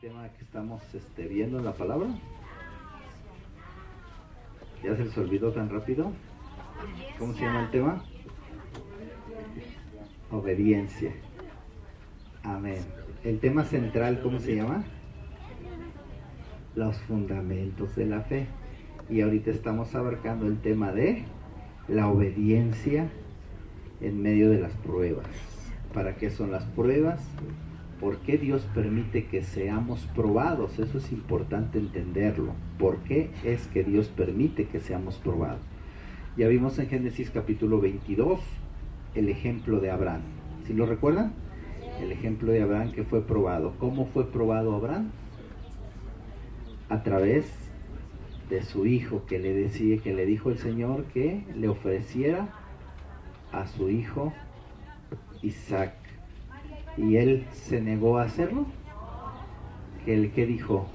tema que estamos viendo en la palabra. ¿Ya se les olvidó tan rápido? ¿Cómo se llama el tema? Obediencia. Amén. El tema central, ¿cómo se llama? Los fundamentos de la fe. Y ahorita estamos abarcando el tema de la obediencia en medio de las pruebas. ¿Para qué son las pruebas? ¿Por qué Dios permite que seamos probados? Eso es importante entenderlo. ¿Por qué es que Dios permite que seamos probados? Ya vimos en Génesis capítulo 22 el ejemplo de Abraham. ¿Sí lo recuerdan? El ejemplo de Abraham que fue probado. ¿Cómo fue probado Abraham? A través de su hijo, que le dijo el Señor que le ofreciera a su hijo Isaac. Y él se negó a hacerlo. ¿Qué dijo?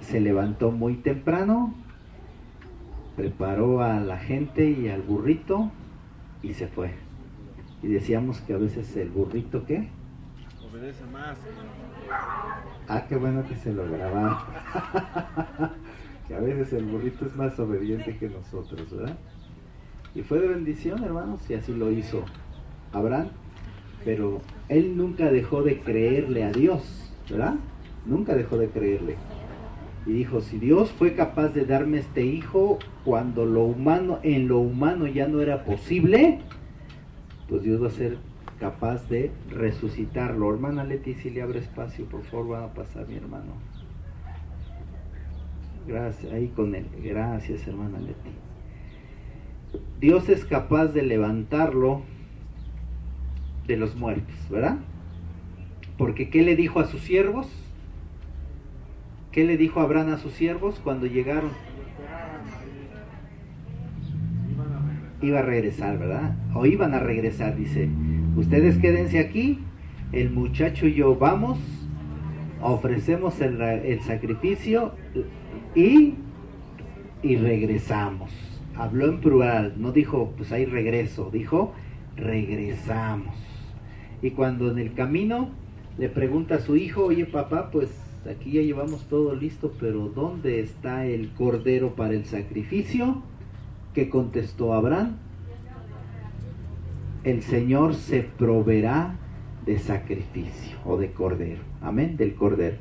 Se levantó muy temprano, preparó a la gente y al burrito y se fue. Y decíamos que a veces el burrito, ¿qué? Obedece más. Ah, qué bueno que se lo grabaron. Que a veces el burrito es más obediente que nosotros, ¿verdad? Y fue de bendición, hermanos, y así lo hizo Abraham. Pero él nunca dejó de creerle a Dios, ¿verdad? Nunca dejó de creerle. Y dijo, si Dios fue capaz de darme este hijo cuando en lo humano ya no era posible, pues Dios va a ser capaz de resucitarlo. Hermana Leti, si le abre espacio, por favor, van a pasar mi hermano. Gracias, ahí con él. Gracias, hermana Leti. Dios es capaz de levantarlo de los muertos, ¿verdad? Porque ¿qué le dijo a sus siervos? ¿Qué le dijo Abraham a sus siervos cuando llegaron? Iba a regresar, ¿verdad? O iban a regresar, dice. Ustedes quédense aquí, el muchacho y yo vamos, ofrecemos el sacrificio y regresamos. Habló en plural, no dijo, pues ahí regreso, dijo, regresamos. Y cuando en el camino le pregunta a su hijo, oye papá, pues aquí ya llevamos todo listo, pero ¿dónde está el cordero para el sacrificio? ¿Qué contestó Abraham? El Señor se proveerá de sacrificio o de cordero. Amén, del cordero.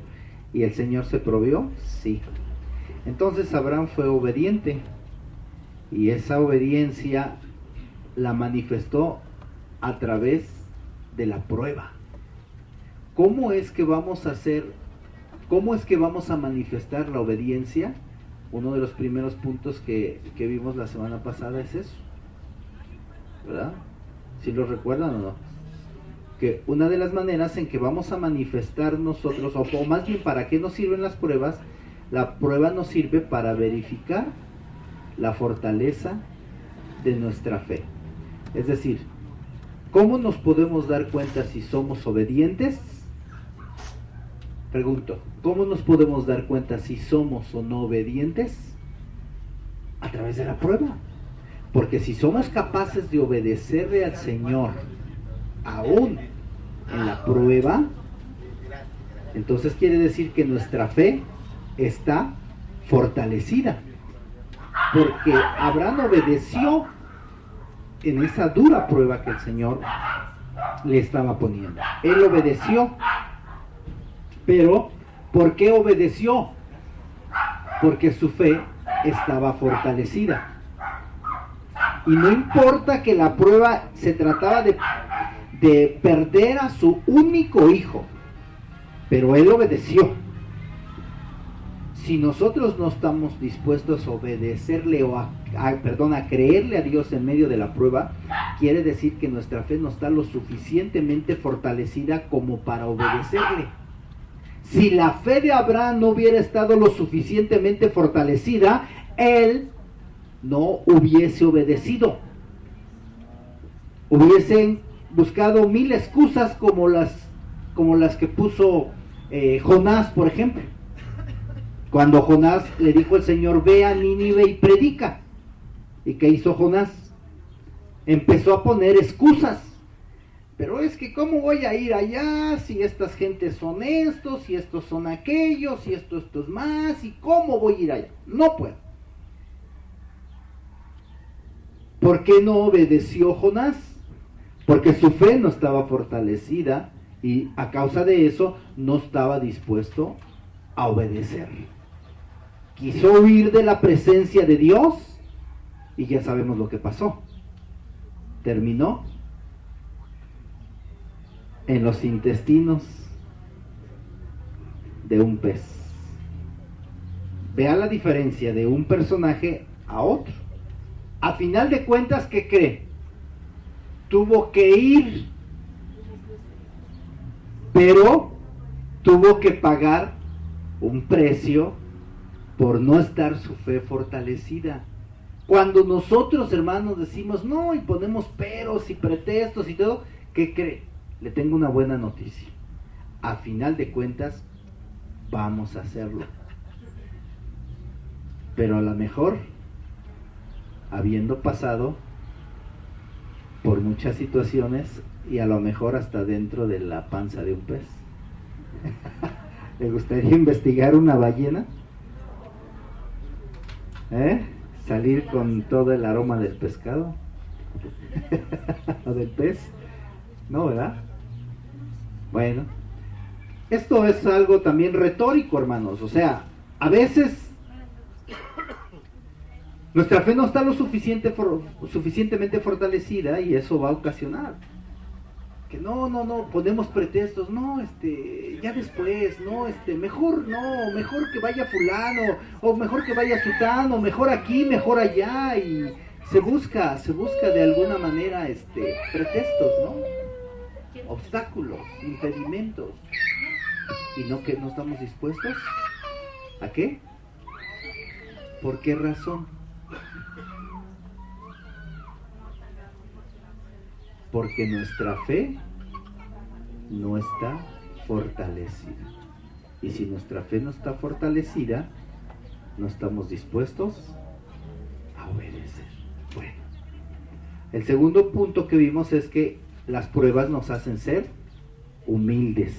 ¿Y el Señor se proveó? Sí. Entonces Abraham fue obediente y esa obediencia la manifestó a través de la prueba. ¿Cómo es que vamos a manifestar la obediencia? Uno de los primeros puntos que vimos la semana pasada es eso, ¿verdad? ¿Sí lo recuerdan o no? Que una de las maneras en que vamos a manifestar nosotros, o más bien, ¿para qué nos sirven las pruebas? La prueba nos sirve para verificar la fortaleza de nuestra fe. Es decir, ¿cómo nos podemos dar cuenta si somos obedientes? Pregunto, ¿cómo nos podemos dar cuenta si somos o no obedientes? A través de la prueba. Porque si somos capaces de obedecerle al Señor aún en la prueba, entonces quiere decir que nuestra fe está fortalecida. Porque Abraham obedeció en esa dura prueba que el Señor le estaba poniendo. Él obedeció. Pero, ¿por qué obedeció? Porque su fe estaba fortalecida. Y no importa que la prueba se trataba de perder a su único hijo, pero él obedeció. Si nosotros no estamos dispuestos a obedecerle o a creerle a Dios en medio de la prueba, quiere decir que nuestra fe no está lo suficientemente fortalecida como para obedecerle. Si la fe de Abraham no hubiera estado lo suficientemente fortalecida, él no hubiese obedecido. Hubiesen buscado 1000 excusas como las que puso Jonás, por ejemplo. Cuando Jonás le dijo al Señor, ve a Nínive y predica. ¿Y qué hizo Jonás? Empezó a poner excusas. Pero es que ¿cómo voy a ir allá si estas gentes son estos, si estos son aquellos, si esto es más, y cómo voy a ir allá? No puedo. ¿Por qué no obedeció Jonás? Porque su fe no estaba fortalecida y a causa de eso no estaba dispuesto a obedecer. Quiso huir de la presencia de Dios y ya sabemos lo que pasó. Terminó en los intestinos de un pez. Vea la diferencia de un personaje a otro. A final de cuentas, ¿qué cree? Tuvo que ir, pero tuvo que pagar un precio por no estar su fe fortalecida. Cuando nosotros, hermanos, decimos no y ponemos peros y pretextos y todo, ¿qué cree? Le tengo una buena noticia. A final de cuentas, vamos a hacerlo. Pero a lo mejor, habiendo pasado por muchas situaciones y a lo mejor hasta dentro de la panza de un pez. ¿Le gustaría investigar una ballena? Salir con todo el aroma del pescado o del pez. No, ¿verdad? Bueno, esto es algo también retórico, hermanos. O sea, a veces nuestra fe no está lo suficientemente fortalecida y eso va a ocasionar que no, ponemos pretextos, no, ya después, no, mejor que vaya fulano, o mejor que vaya sutano, mejor aquí, mejor allá, y se busca de alguna manera, pretextos, ¿no? Obstáculos, impedimentos, y no estamos dispuestos, ¿a qué? ¿Por qué razón? Porque nuestra fe no está fortalecida. Y si nuestra fe no está fortalecida, no estamos dispuestos a obedecer. Bueno, el segundo punto que vimos es que las pruebas nos hacen ser humildes.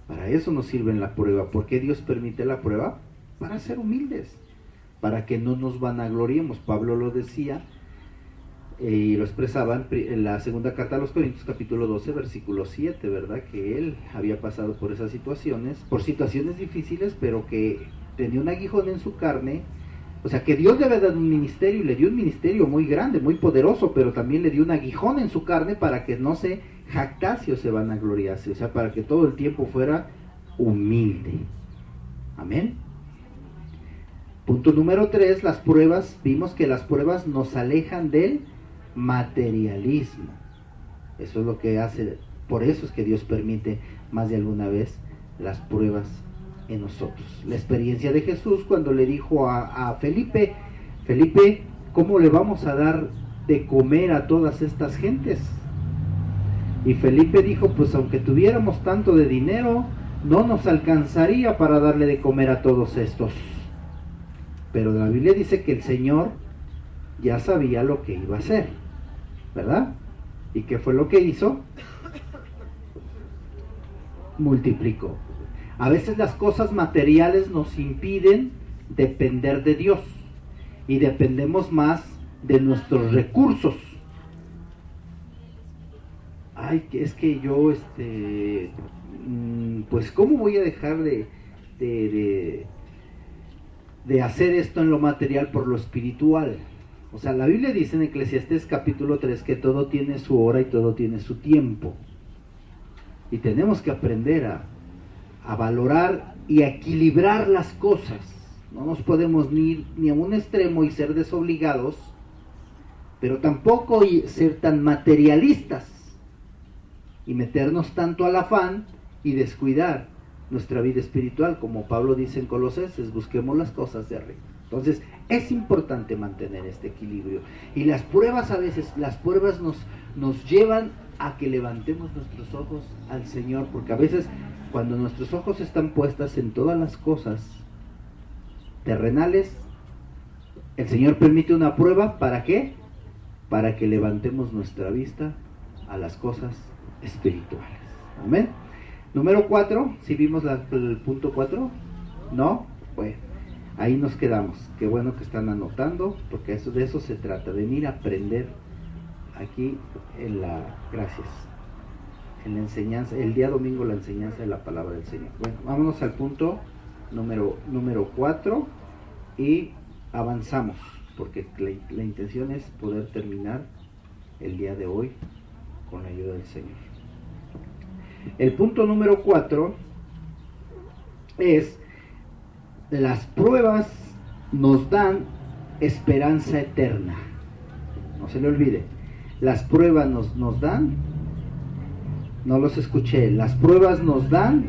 Para eso nos sirve la prueba. ¿Por qué Dios permite la prueba? Para ser humildes, para que no nos vanagloriemos. Pablo lo decía y lo expresaba en la segunda carta a los Corintios, capítulo 12, versículo 7, ¿verdad? Que él había pasado por esas situaciones, por situaciones difíciles, pero que tenía un aguijón en su carne. O sea, que Dios le había dado un ministerio, y le dio un ministerio muy grande, muy poderoso, pero también le dio un aguijón en su carne para que no se jactase o se vanagloriase, o sea, para que todo el tiempo fuera humilde. Amén. Punto número 3, las pruebas. Vimos que las pruebas nos alejan del materialismo. Eso es lo que hace, por eso es que Dios permite más de alguna vez las pruebas en nosotros. La experiencia de Jesús cuando le dijo a Felipe, ¿cómo le vamos a dar de comer a todas estas gentes? Y Felipe dijo, pues aunque tuviéramos tanto de dinero, no nos alcanzaría para darle de comer a todos estos. Pero la Biblia dice que el Señor ya sabía lo que iba a hacer, ¿verdad? ¿Y qué fue lo que hizo? Multiplicó. A veces las cosas materiales nos impiden depender de Dios y dependemos más de nuestros recursos. Ay, es que yo, pues ¿cómo voy a dejar de hacer esto en lo material por lo espiritual? O sea, la Biblia dice en Eclesiastés capítulo 3 que todo tiene su hora y todo tiene su tiempo. Y tenemos que aprender a valorar y a equilibrar las cosas. No nos podemos ir ni a un extremo y ser desobligados, pero tampoco ser tan materialistas y meternos tanto al afán y descuidar nuestra vida espiritual, como Pablo dice en Colosenses, busquemos las cosas de arriba. Entonces es importante mantener este equilibrio, y las pruebas a veces, nos llevan a que levantemos nuestros ojos al Señor, porque a veces cuando nuestros ojos están puestas en todas las cosas terrenales, el Señor permite una prueba, ¿para qué? Para que levantemos nuestra vista a las cosas espirituales. Amén. Número 4, si vimos el punto 4, ¿no? Bueno, ahí nos quedamos. Qué bueno que están anotando, porque de eso se trata, venir a aprender aquí gracias, en la enseñanza, el día domingo la enseñanza de la palabra del Señor. Bueno, vámonos al punto número 4 y avanzamos, porque la intención es poder terminar el día de hoy con la ayuda del Señor. El punto número 4 es: las pruebas nos dan esperanza eterna. No se le olvide, las pruebas nos dan, no los escuché, las pruebas nos dan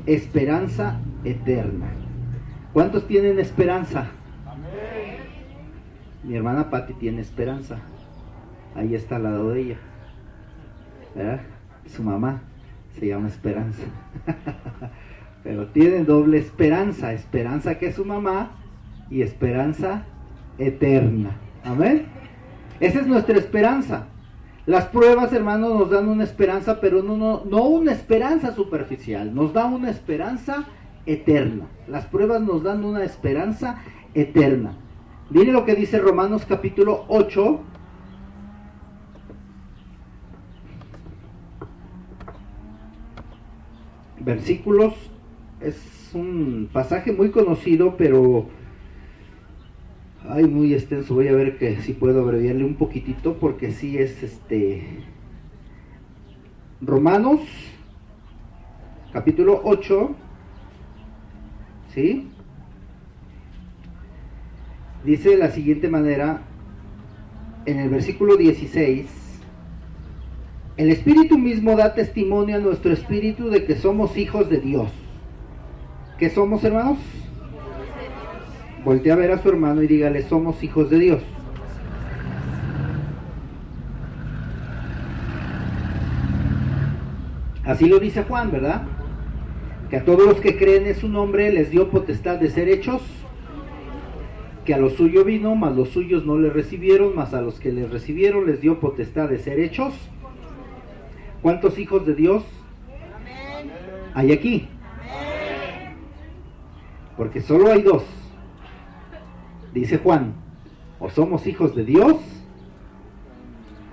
esperanza eterna. ¿Cuántos tienen esperanza? Mi hermana Patti tiene esperanza, ahí está al lado de ella, ¿verdad? Su mamá se llama Esperanza. Pero tienen doble esperanza, esperanza que es su mamá y esperanza eterna. Amén. Esa es nuestra esperanza. Las pruebas, hermanos, nos dan una esperanza, pero no una esperanza superficial, nos da una esperanza eterna. Las pruebas nos dan una esperanza eterna. Miren lo que dice Romanos capítulo 8. Versículos, es un pasaje muy conocido, pero muy extenso. Voy a ver que si puedo abreviarle un poquitito, porque sí es Romanos capítulo 8, ¿sí? Dice de la siguiente manera, en el versículo 16: el Espíritu mismo da testimonio a nuestro espíritu de que somos hijos de Dios. ¿Qué somos, hermanos? Voltea a ver a su hermano y dígale: somos hijos de Dios. Así lo dice Juan, ¿verdad? Que a todos los que creen en su nombre les dio potestad de ser hechos, que a lo suyo vino, mas los suyos no le recibieron, mas a los que le recibieron les dio potestad de ser hechos. ¿Cuántos hijos de Dios hay aquí? Porque solo hay dos. Dice Juan: o somos hijos de Dios,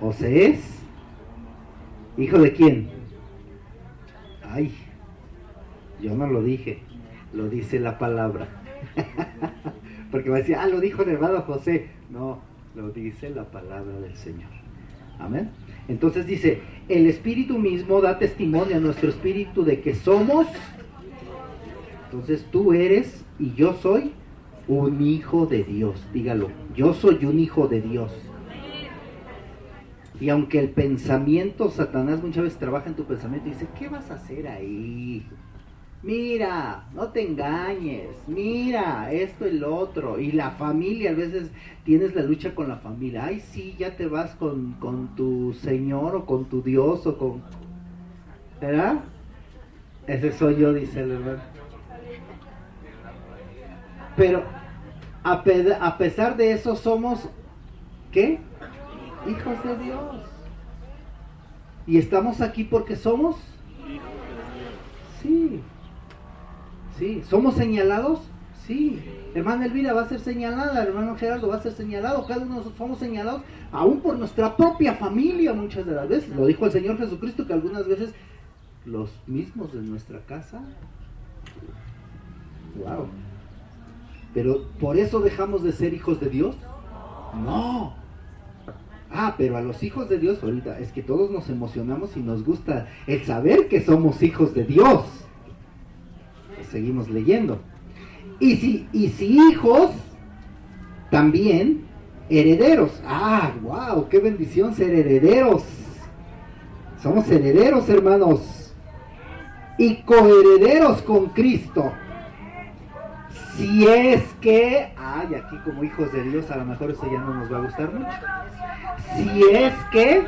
o se es hijo de quién. Yo no lo dije, lo dice la palabra. Porque va a decir: lo dijo el hermano José. No, lo dice la palabra del Señor. Amén. Entonces dice: el Espíritu mismo da testimonio a nuestro espíritu de que somos. Entonces tú eres y yo soy un hijo de Dios. Dígalo: yo soy un hijo de Dios. Y aunque el pensamiento, Satanás muchas veces trabaja en tu pensamiento y dice: ¿qué vas a hacer ahí? Mira, no te engañes, mira, esto y lo otro. Y la familia, a veces tienes la lucha con la familia. Sí, ya te vas con tu Señor o con tu Dios o con... ¿Verdad? Ese soy yo, dice el hermano. Pero a pesar de eso somos, ¿qué? Hijos de Dios. ¿Y estamos aquí porque somos? Sí. Sí. ¿Somos señalados? Sí. Hermana Elvira va a ser señalada, hermano Gerardo va a ser señalado, cada uno de nosotros somos señalados, aún por nuestra propia familia muchas de las veces. Lo dijo el Señor Jesucristo, que algunas veces los mismos de nuestra casa. Wow. Pero ¿por eso dejamos de ser hijos de Dios? No. Pero a los hijos de Dios ahorita es que todos nos emocionamos y nos gusta el saber que somos hijos de Dios. Pues seguimos leyendo. Y si hijos, también herederos. Wow, qué bendición ser herederos. Somos herederos, hermanos. Y coherederos con Cristo. Si es que, y aquí como hijos de Dios a lo mejor eso ya no nos va a gustar mucho. Si es que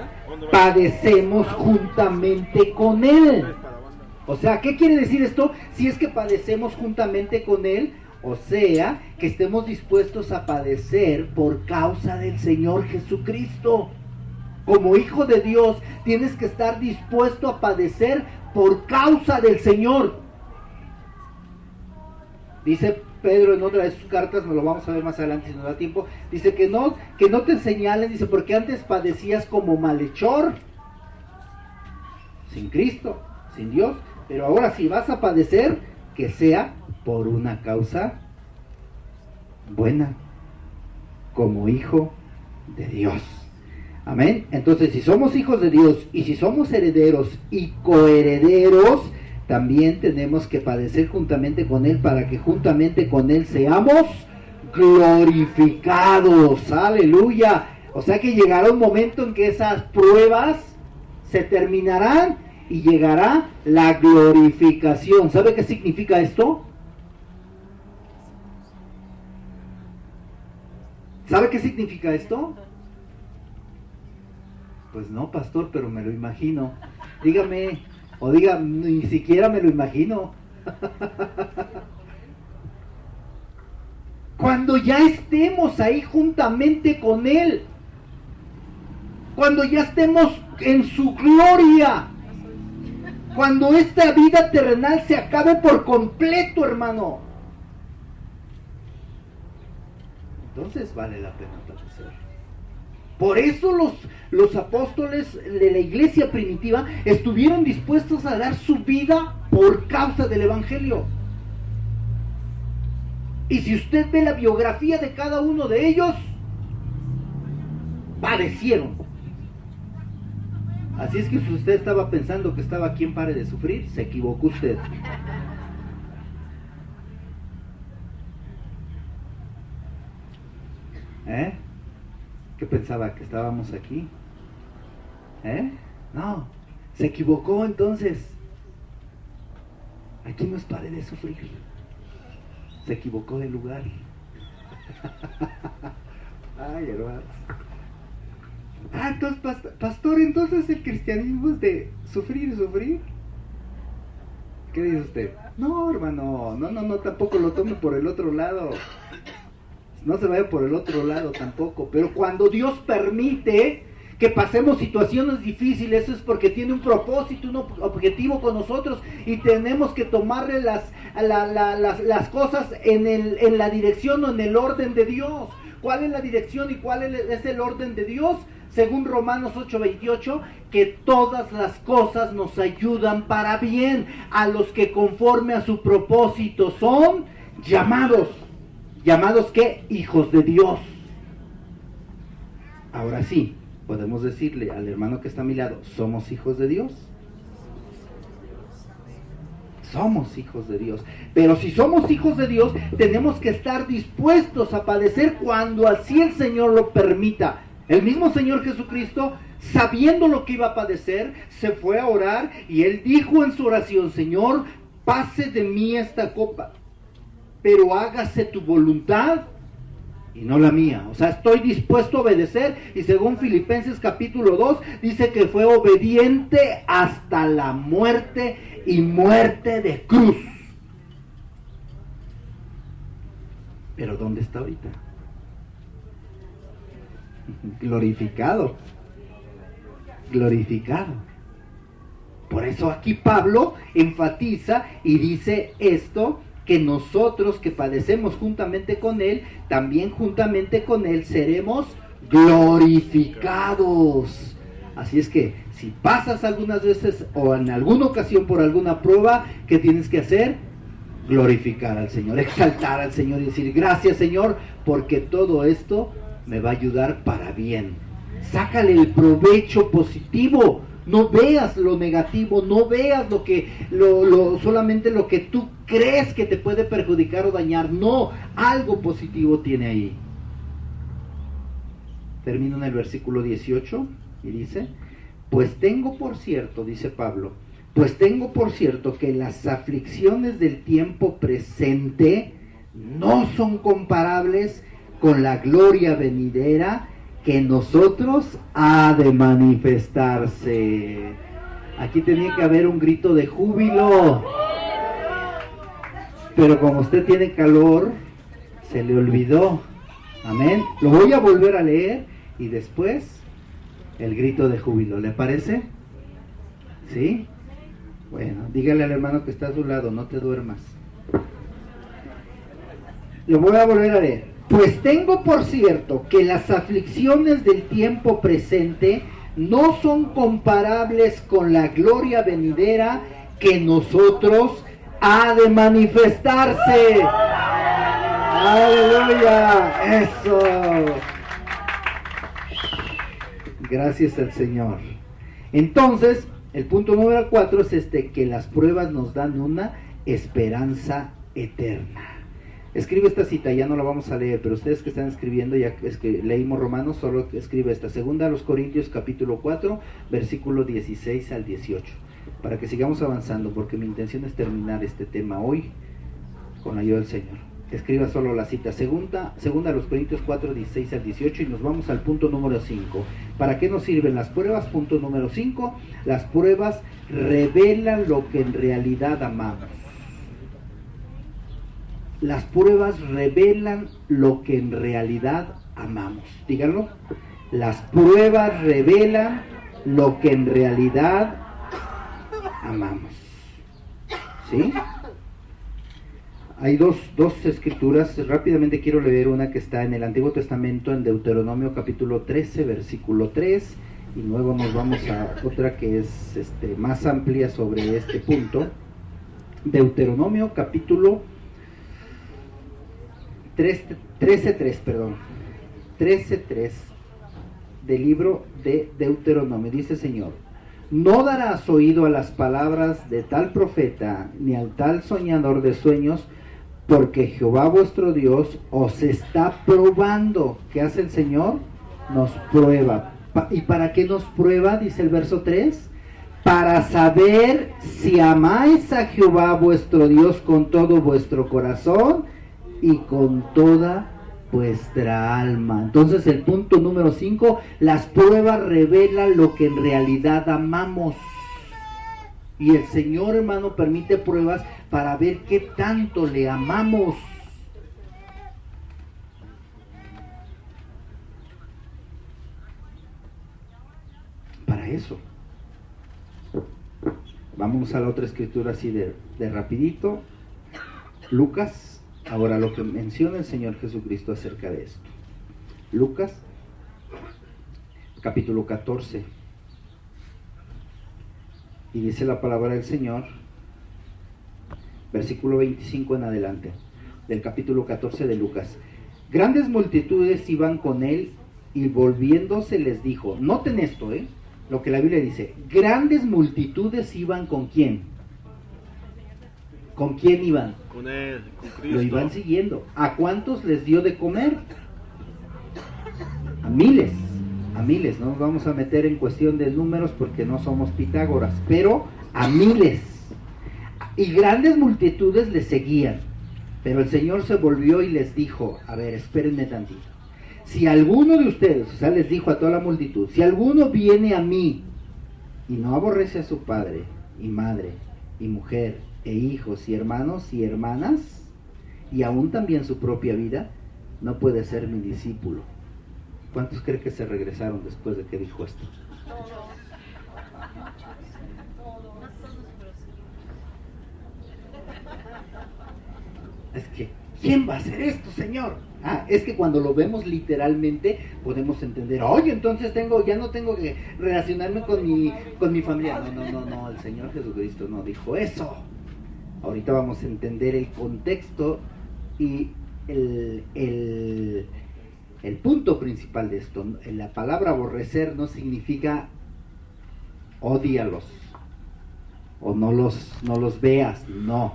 padecemos juntamente con Él. O sea, ¿qué quiere decir esto? Si es que padecemos juntamente con Él, o sea, que estemos dispuestos a padecer por causa del Señor Jesucristo. Como hijo de Dios, tienes que estar dispuesto a padecer por causa del Señor. Dice Pedro en otra de sus cartas, nos lo vamos a ver más adelante si nos da tiempo, dice que no te señalen, dice, porque antes padecías como malhechor, sin Cristo, sin Dios, pero ahora si vas a padecer, que sea por una causa buena, como hijo de Dios. Amén. Entonces, si somos hijos de Dios y si somos herederos y coherederos, también tenemos que padecer juntamente con Él para que juntamente con Él seamos glorificados. Aleluya. O sea que llegará un momento en que esas pruebas se terminarán y llegará la glorificación. ¿Sabe qué significa esto? ¿Sabe qué significa esto? Pues no, pastor, pero me lo imagino. Dígame, o diga, ni siquiera me lo imagino. Cuando ya estemos ahí juntamente con Él, cuando ya estemos en su gloria, cuando esta vida terrenal se acabe por completo, hermano, entonces vale la pena padecer. Por eso los apóstoles de la iglesia primitiva estuvieron dispuestos a dar su vida por causa del evangelio. Y si usted ve la biografía de cada uno de ellos, padecieron. Así es que si usted estaba pensando que estaba aquí en Pare de Sufrir, se equivocó usted. ¿Qué pensaba? ¿Que estábamos aquí? No, se equivocó entonces. Aquí no es Pare de Sufrir. Se equivocó de lugar. Ay, hermanos. Entonces, pastor, entonces el cristianismo es de sufrir y sufrir. ¿Qué dice usted? No, hermano, no, tampoco lo tome por el otro lado. No se vaya por el otro lado tampoco. Pero cuando Dios permite que pasemos situaciones difíciles, eso es porque tiene un propósito, un objetivo con nosotros, y tenemos que tomarle las cosas en la dirección o en el orden de Dios. ¿Cuál es la dirección y cuál es el orden de Dios? Según Romanos 8:28, que todas las cosas nos ayudan para bien a los que conforme a su propósito son llamados. ¿Llamados qué? Hijos de Dios. Ahora sí, podemos decirle al hermano que está a mi lado, ¿somos hijos de Dios? Somos hijos de Dios. Pero si somos hijos de Dios, tenemos que estar dispuestos a padecer cuando así el Señor lo permita. El mismo Señor Jesucristo, sabiendo lo que iba a padecer, se fue a orar y Él dijo en su oración, Señor, pase de mí esta copa, pero hágase tu voluntad y no la mía. O sea, estoy dispuesto a obedecer, y según Filipenses capítulo 2, dice que fue obediente hasta la muerte y muerte de cruz. Pero ¿dónde está ahorita? Glorificado. Glorificado. Por eso aquí Pablo enfatiza y dice esto, que nosotros que padecemos juntamente con Él, también juntamente con Él seremos glorificados. Así es que si pasas algunas veces o en alguna ocasión por alguna prueba, ¿qué tienes que hacer? Glorificar al Señor, exaltar al Señor y decir, gracias Señor, porque todo esto me va a ayudar para bien. Sácale el provecho positivo. No veas lo negativo, no veas solamente lo que tú crees que te puede perjudicar o dañar. No, algo positivo tiene ahí. Termino en el versículo 18 y dice, pues tengo por cierto, dice Pablo, pues tengo por cierto que las aflicciones del tiempo presente no son comparables con la gloria venidera que en nosotros ha de manifestarse. Aquí tenía que haber un grito de júbilo, pero como usted tiene calor, se le olvidó. Amén. Lo voy a volver a leer y después el grito de júbilo. ¿Le parece? ¿Sí? Bueno, dígale al hermano que está a su lado, no te duermas. Lo voy a volver a leer. Pues tengo por cierto que las aflicciones del tiempo presente no son comparables con la gloria venidera que en nosotros ha de manifestarse. ¡Aleluya! ¡Eso! Gracias al Señor. Entonces, el punto número 4 es que las pruebas nos dan una esperanza eterna. Escribe esta cita, ya no la vamos a leer, pero ustedes que están escribiendo, ya es que leímos Romanos, solo escribe esta, segunda a los Corintios capítulo 4, versículo 16 al 18, para que sigamos avanzando, porque mi intención es terminar este tema hoy con la ayuda del Señor. Escriba solo la cita, segunda a los Corintios 4, 16 al 18, y nos vamos al punto número 5. ¿Para qué nos sirven las pruebas? Punto número 5, las pruebas revelan lo que en realidad amamos. Las pruebas revelan lo que en realidad amamos. Díganlo. Las pruebas revelan lo que en realidad amamos. ¿Sí? Hay dos escrituras. Rápidamente quiero leer una que está en el Antiguo Testamento, en Deuteronomio capítulo 13, versículo 3. Y luego nos vamos a otra que es más amplia sobre este punto. Deuteronomio capítulo 13:3 del libro de Deuteronomio. Dice: Señor, no darás oído a las palabras de tal profeta, ni al tal soñador de sueños, porque Jehová vuestro Dios os está probando. ¿Qué hace el Señor? Nos prueba. ¿Y para qué nos prueba? Dice el verso 3. Para saber si amáis a Jehová vuestro Dios con todo vuestro corazón y con toda vuestra alma. Entonces el punto número 5, las pruebas revelan lo que en realidad amamos. Y el Señor, hermano, permite pruebas para ver qué tanto le amamos. Para eso. Vamos a la otra escritura así de rapidito. Lucas. Ahora, lo que menciona el Señor Jesucristo acerca de esto. Lucas, capítulo 14. Y dice la palabra del Señor, versículo 25 en adelante, del capítulo 14 de Lucas. Grandes multitudes iban con él, y volviéndose les dijo, noten esto, lo que la Biblia dice, grandes multitudes iban ¿con quién? ¿Con quién iban? Con él, con Cristo. Lo iban siguiendo. ¿A cuántos les dio de comer? A miles. No nos vamos a meter en cuestión de números porque no somos Pitágoras, pero a miles. Y grandes multitudes le seguían. Pero el Señor se volvió y les dijo, a ver, espérenme tantito. Si alguno de ustedes, o sea, les dijo a toda la multitud, si alguno viene a mí y no aborrece a su padre y madre y mujer e hijos y hermanos y hermanas, y aún también su propia vida, no puede ser mi discípulo. ¿Cuántos creen que se regresaron después de que dijo esto? Es que, ¿quién va a hacer esto, Señor? Es que cuando lo vemos literalmente podemos entender, oye, entonces ya no tengo que relacionarme con mi familia. No, el Señor Jesucristo no dijo eso. Ahorita vamos a entender el contexto y el punto principal de esto. La palabra aborrecer no significa odíalos o no los veas. No.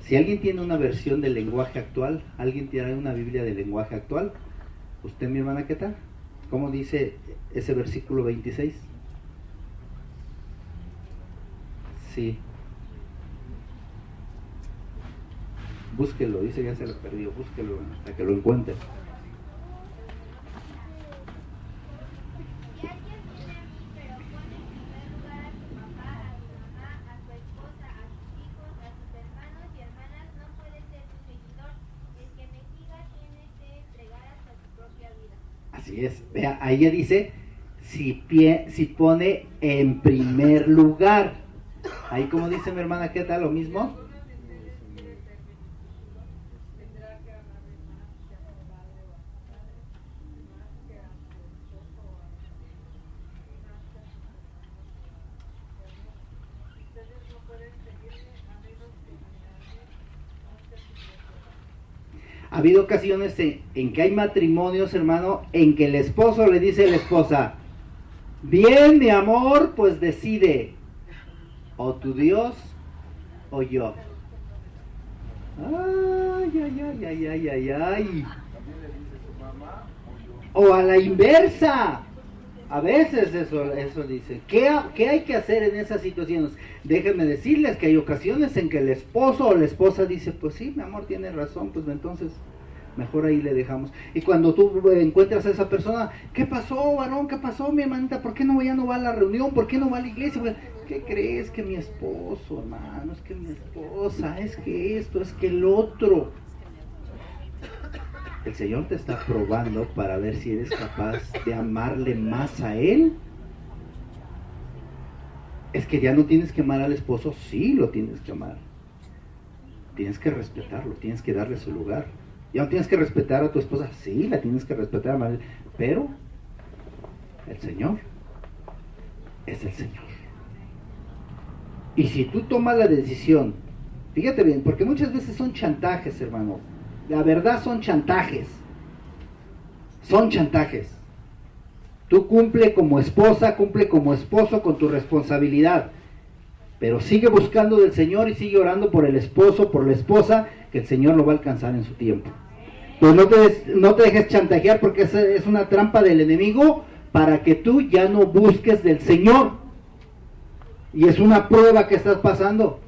Si alguien tiene una versión del lenguaje actual, alguien tiene una Biblia del lenguaje actual, usted, mi hermana, ¿qué tal? ¿Cómo dice ese versículo 26? Sí. Búsquelo, dice que ya se lo perdió, búsquelo hasta que lo encuentre. Así es. Vea, ahí ya dice, si pone en primer lugar. Ahí como dice mi hermana, ¿qué tal? Lo mismo. Ha habido ocasiones en que hay matrimonios, hermano, en que el esposo le dice a la esposa, bien, mi amor, pues decide, o tu Dios o yo. Ay, ay, ay, ay, ay, ay, ay. O a la inversa. A veces eso dice. ¿Qué hay que hacer en esas situaciones? Déjenme decirles que hay ocasiones en que el esposo o la esposa dice, pues sí, mi amor tiene razón, pues entonces mejor ahí le dejamos. Y cuando tú encuentras a esa persona, ¿qué pasó, varón? ¿Qué pasó, mi hermanita? ¿Por qué ya no va a la reunión? ¿Por qué no va a la iglesia? ¿Qué crees? Que mi esposo, hermano, es que mi esposa, es que esto, es que el otro. El Señor te está probando para ver si eres capaz de amarle más a Él. Es que ya no tienes que amar al esposo, sí lo tienes que amar. Tienes que respetarlo, tienes que darle su lugar. Ya no tienes que respetar a tu esposa, sí, la tienes que respetar, amar, pero el Señor es el Señor. Y si tú tomas la decisión, fíjate bien, porque muchas veces son chantajes, hermano. La verdad son chantajes. Son chantajes. Tú cumple como esposa, cumple como esposo con tu responsabilidad. Pero sigue buscando del Señor y sigue orando por el esposo, por la esposa, que el Señor lo va a alcanzar en su tiempo. Pues no te dejes chantajear, porque es una trampa del enemigo para que tú ya no busques del Señor. Y es una prueba que estás pasando.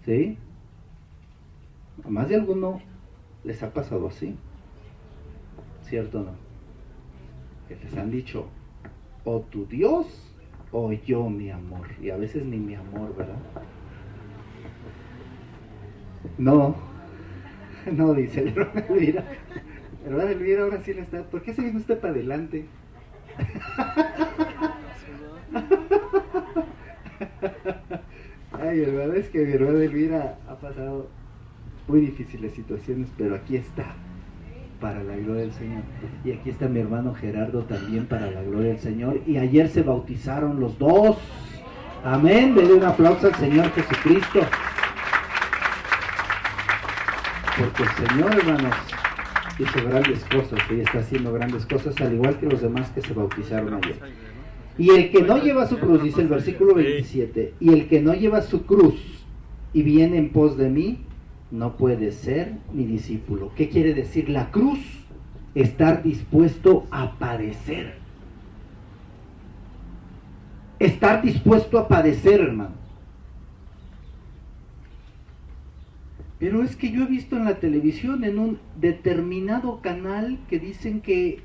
¿Sí? A más de alguno les ha pasado así. ¿Cierto o no? Que les han dicho, o tu Dios o yo, mi amor. Y a veces ni mi amor, ¿verdad? No, no, dice el hermano Elvira. El hermano Elvira ahora sí le está. ¿Por qué se viene usted para adelante? Ay, hermano, es que mi hermana Elvira ha pasado muy difíciles situaciones, pero aquí está, para la gloria del Señor. Y aquí está mi hermano Gerardo también, para la gloria del Señor. Y ayer se bautizaron los dos. Amén. Denle un aplauso al Señor Jesucristo. Porque el Señor, hermanos, hizo grandes cosas y está haciendo grandes cosas, al igual que los demás que se bautizaron ayer. Y el que no lleva su cruz, dice el versículo 27, y el que no lleva su cruz y viene en pos de mí, no puede ser mi discípulo. ¿Qué quiere decir la cruz? Estar dispuesto a padecer. Estar dispuesto a padecer, hermano. Pero es que yo he visto en la televisión, en un determinado canal, que dicen que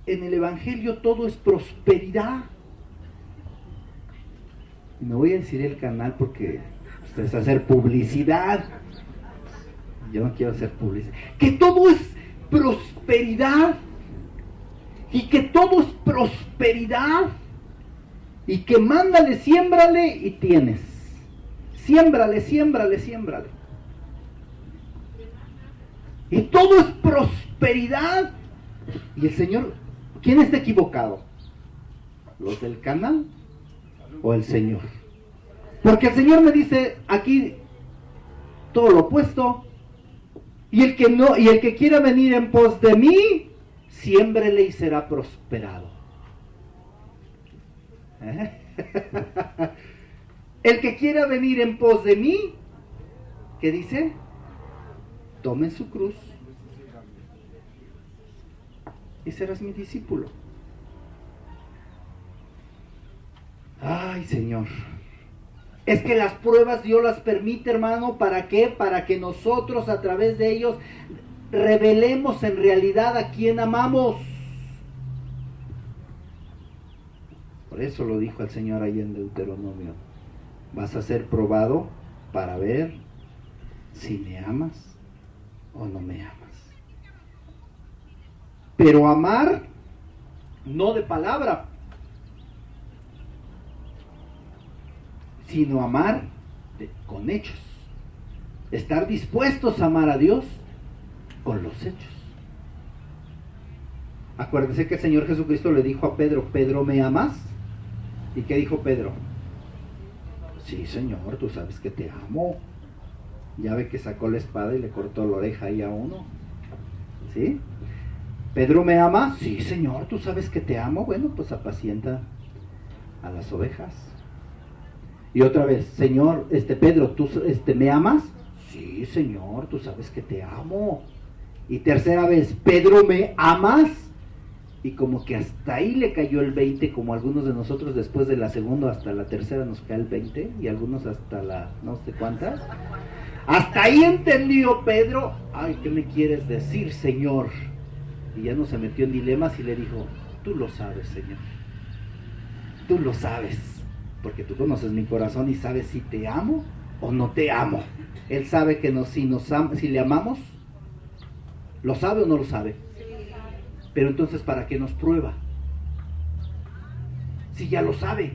en el Evangelio todo es prosperidad. Y no voy a decir el canal porque es hacer publicidad. Yo no quiero hacer publicidad. Que todo es prosperidad. Y que todo es prosperidad. Y que mándale, siémbrale y tienes. Siémbrale, siémbrale, siémbrale. Y todo es prosperidad. Y el Señor, ¿quién está equivocado? ¿Los del canal o el Señor? Porque el Señor me dice aquí todo lo opuesto. Y el que quiera venir en pos de mí, siémbrele y será prosperado. El que quiera venir en pos de mí, ¿qué dice? Tome su cruz y serás mi discípulo. Ay, Señor. Es que las pruebas Dios las permite, hermano, ¿para qué? Para que nosotros a través de ellos revelemos en realidad a quien amamos. Por eso lo dijo el Señor ahí en Deuteronomio. Vas a ser probado para ver si me amas o no me amas. Pero amar no de palabra, sino amar con hechos. Estar dispuestos a amar a Dios con los hechos. Acuérdense que el Señor Jesucristo le dijo a Pedro: Pedro, ¿me amas? ¿Y qué dijo Pedro? Sí, Señor, tú sabes que te amo. Ya ve que sacó la espada y le cortó la oreja ahí a uno. ¿Sí? Pedro, ¿me ama? Sí, Señor, tú sabes que te amo. Bueno, pues apacienta a las ovejas. Y otra vez: Señor, Pedro, ¿tú me amas? Sí, Señor, tú sabes que te amo. Y tercera vez: Pedro, ¿me amas? Y como que hasta ahí le cayó el 20, como algunos de nosotros después de la segunda hasta la tercera nos cae el 20, y algunos hasta la no sé cuántas. Hasta ahí entendió Pedro: ay, ¿qué me quieres decir, Señor? Y ya no se metió en dilemas y le dijo: tú lo sabes, Señor. Tú lo sabes, porque tú conoces mi corazón y sabes si te amo o no te amo. Él sabe que si le amamos, ¿lo sabe o no lo sabe? Pero entonces, ¿para qué nos prueba? Si ya lo sabe,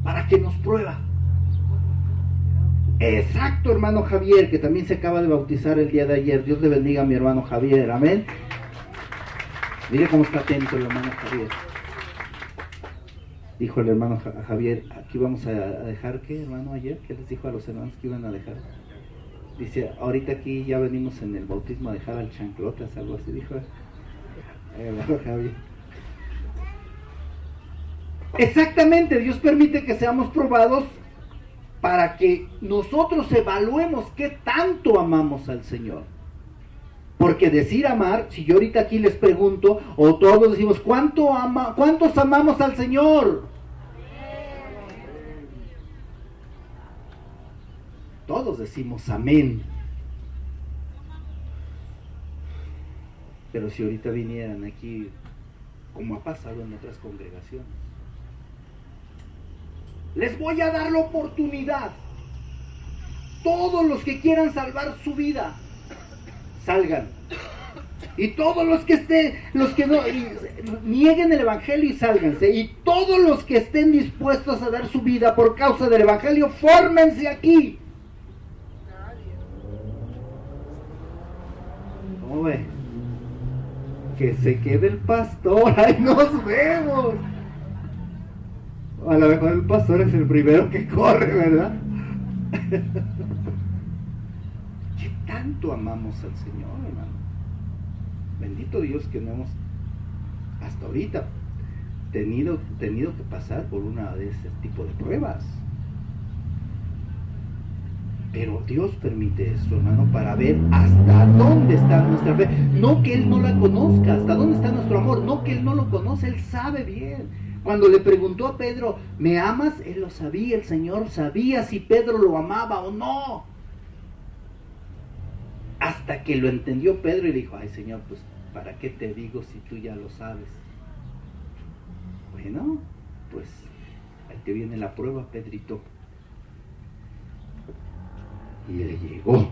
¿para qué nos prueba? Exacto, hermano Javier, que también se acaba de bautizar el día de ayer. Dios le bendiga a mi hermano Javier, amén. Mire cómo está atento el hermano Javier. Dijo el hermano Javier: aquí vamos a dejar, ¿qué, hermano? Ayer, ¿qué les dijo a los hermanos que iban a dejar? Dice: ahorita aquí ya venimos en el bautismo a dejar al chanclotas, algo así dijo el hermano Javier. Exactamente, Dios permite que seamos probados para que nosotros evaluemos qué tanto amamos al Señor. Porque decir amar, si yo ahorita aquí les pregunto, o todos decimos: ¿cuántos amamos al Señor? Todos decimos amén. Pero si ahorita vinieran aquí, como ha pasado en otras congregaciones, les voy a dar la oportunidad. Todos los que quieran salvar su vida, salgan. Y todos los que no nieguen el evangelio y sálganse. Y todos los que estén dispuestos a dar su vida por causa del evangelio, fórmense aquí. ¿Cómo ve? Que se quede el pastor. ¡Ahí nos vemos! A lo mejor el pastor es el primero que corre, ¿verdad? ¿Qué tanto amamos al Señor, hermano? Bendito Dios que no hemos hasta ahorita tenido que pasar por una de ese tipo de pruebas. Pero Dios permite eso, hermano, para ver hasta dónde está nuestra fe. No que Él no la conozca, hasta dónde está nuestro amor. No que Él no lo conoce, Él sabe bien. Cuando le preguntó a Pedro: ¿me amas? Él lo sabía, el Señor sabía si Pedro lo amaba o no. Hasta que lo entendió Pedro y le dijo: ay, Señor, pues ¿para qué te digo si tú ya lo sabes? Bueno, pues ahí te viene la prueba, Pedrito. Y le llegó.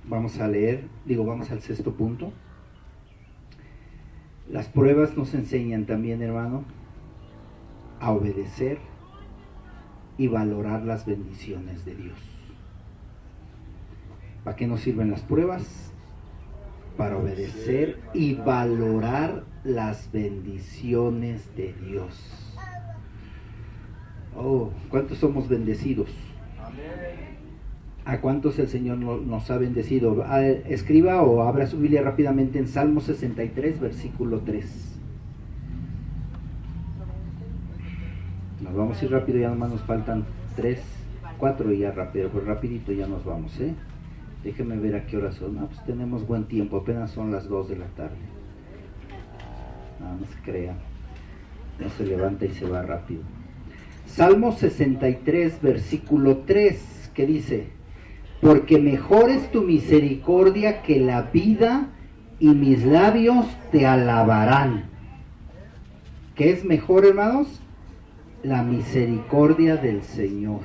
Vamos a leer, vamos al sexto punto. Las pruebas nos enseñan también, hermano, a obedecer y valorar las bendiciones de Dios. ¿Para qué nos sirven las pruebas? Para obedecer y valorar las bendiciones de Dios. Oh, ¿cuántos somos bendecidos? ¿A cuántos el Señor nos ha bendecido? Escriba o abra su Biblia rápidamente en Salmo 63, versículo 3. Nos vamos a ir rápido, ya nomás nos faltan 3, 4 y ya rápido, pues rapidito ya nos vamos, ¿eh? Déjenme ver a qué horas son. Pues tenemos buen tiempo, apenas son las 2 de la tarde. No se crean, no se levanta y se va rápido. Salmo 63, versículo 3, que dice: porque mejor es tu misericordia que la vida, y mis labios te alabarán. ¿Qué es mejor, hermanos? La misericordia del Señor.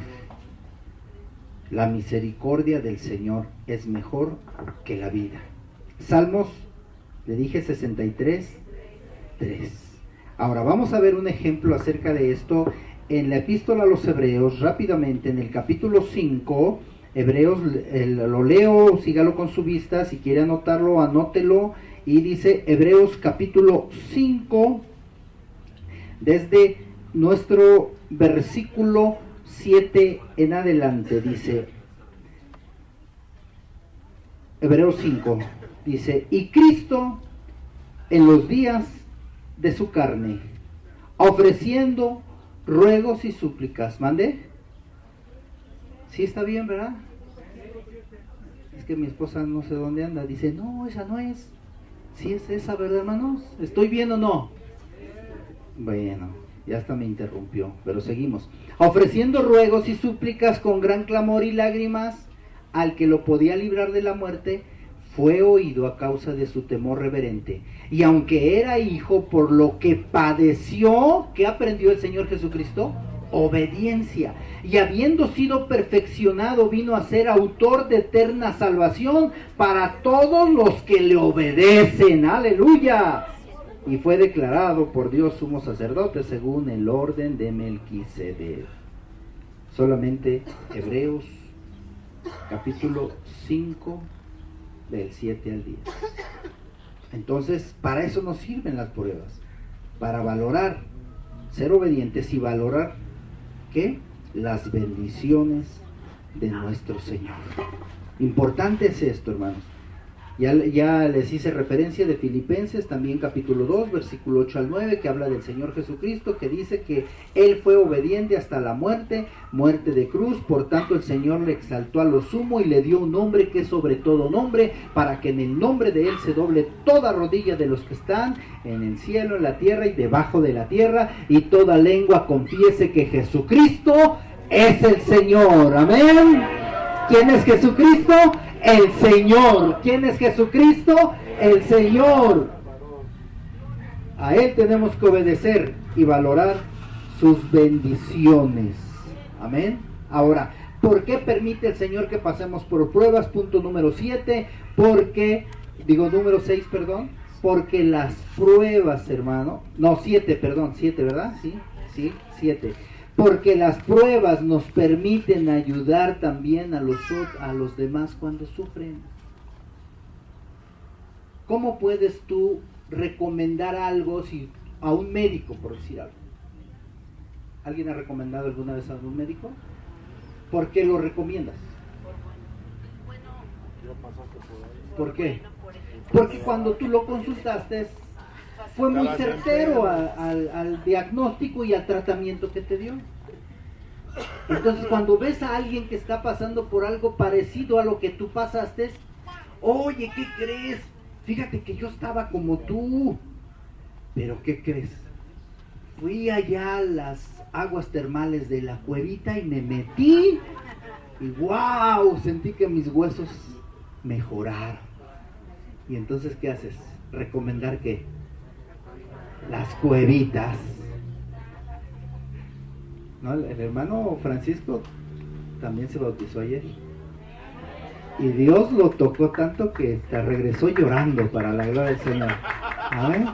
La misericordia del Señor es mejor que la vida. Salmos, le dije 63, 3. Ahora vamos a ver un ejemplo acerca de esto en la epístola a los Hebreos, rápidamente, en el capítulo 5, Hebreos, lo leo, sígalo con su vista, si quiere anotarlo, anótelo, y dice Hebreos capítulo 5, desde nuestro versículo 7 en adelante, dice, Hebreos 5, dice, y Cristo en los días de su carne, ofreciendo ruegos y súplicas, ¿mande? ¿Sí está bien, verdad? Es que mi esposa no sé dónde anda, dice, no, esa no es. ¿Sí es esa, verdad, hermanos? ¿Estoy bien o no? Bueno, ya hasta me interrumpió, pero seguimos. Ofreciendo ruegos y súplicas con gran clamor y lágrimas al que lo podía librar de la muerte, fue oído a causa de su temor reverente. Y aunque era hijo, por lo que padeció, ¿qué aprendió el Señor Jesucristo? Obediencia. Y habiendo sido perfeccionado, vino a ser autor de eterna salvación para todos los que le obedecen. ¡Aleluya! Y fue declarado por Dios sumo sacerdote según el orden de Melquisedec. Solamente Hebreos capítulo 5 del 7 al 10. Entonces, para eso nos sirven las pruebas, para valorar, ser obedientes y valorar, ¿qué? Las bendiciones de nuestro Señor. Importante es esto, hermanos. Ya les hice referencia de Filipenses, también capítulo 2, versículo 8 al 9, que habla del Señor Jesucristo, que dice que Él fue obediente hasta la muerte, muerte de cruz. Por tanto el Señor le exaltó a lo sumo y le dio un nombre que es sobre todo nombre, para que en el nombre de Él se doble toda rodilla de los que están en el cielo, en la tierra y debajo de la tierra, y toda lengua confiese que Jesucristo es el Señor. Amén. ¿Quién es Jesucristo? El Señor. ¿Quién es Jesucristo? El Señor. A Él tenemos que obedecer y valorar sus bendiciones. Amén. Ahora, ¿por qué permite el Señor que pasemos por pruebas? Punto número 7. Número 6, perdón. Porque las pruebas, hermano. No, 7, perdón. 7, ¿verdad? Sí, 7. Porque las pruebas nos permiten ayudar también a los demás cuando sufren. ¿Cómo puedes tú recomendar algo a un médico, por decir algo? ¿Alguien ha recomendado alguna vez a un médico? ¿Por qué lo recomiendas? ¿Por qué? Porque cuando tú lo consultaste fue muy certero al diagnóstico y al tratamiento que te dio. Entonces cuando ves a alguien que está pasando por algo parecido a lo que tú pasaste, oye, ¿qué crees? Fíjate que yo estaba como tú. Pero ¿qué crees? Fui allá a las aguas termales de la cuevita y me metí y wow, sentí que mis huesos mejoraron. Y entonces, ¿qué haces? ¿Recomendar qué? Las cuevitas. ¿No? El hermano Francisco también se bautizó ayer. Y Dios lo tocó tanto que te regresó llorando para la gloria del Señor. Amén.